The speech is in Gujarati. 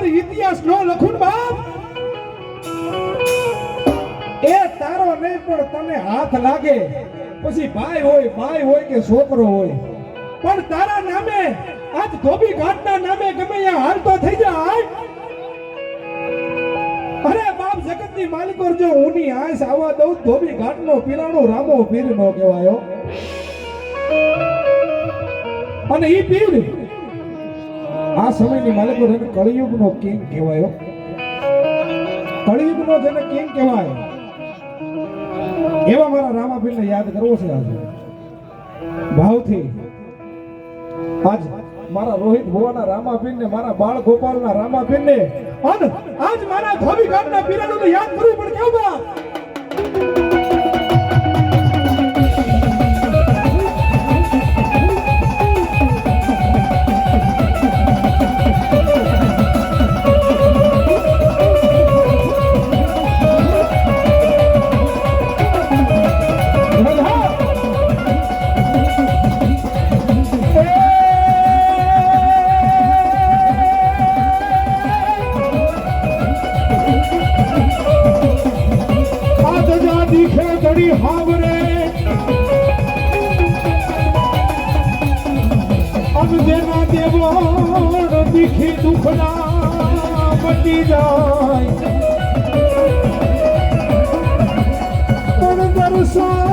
મારી ઇતિહાસ નો લખું બાપ એ તારો નહીં પણ તને હાથ લાગે પછી ભાઈ હોય કે છોકરો હોય પણ તારા નામે આજ ધોબી ઘાટના નામે ગમે ત્યાં હાલતો થઈ જાય અરે બાપ જગતની માલિકો જો ઊની આંસ આવવા દઉં ધોબી ઘાટનો પીરાણો રામો પીર નો કહેવાયો અને ઈ પીર આ સમયની માલિકો જેને કળિયુગનો કિંગ કહેવાયો કળિયુગનો જેને કિંગ કહેવાય એવા મારા રામાપીરને યાદ કરવો છે આજે ભાવથી આજ મારા રોહિત ભુવાના રામાપીરને મારા બાળ ગોપાલના રામાપીરને અને આજ મારા ધોબી ઘાટના પીરાણોને યાદ કરવું પણ કેવું બા દીખી દુખના બટી જાય દર્શન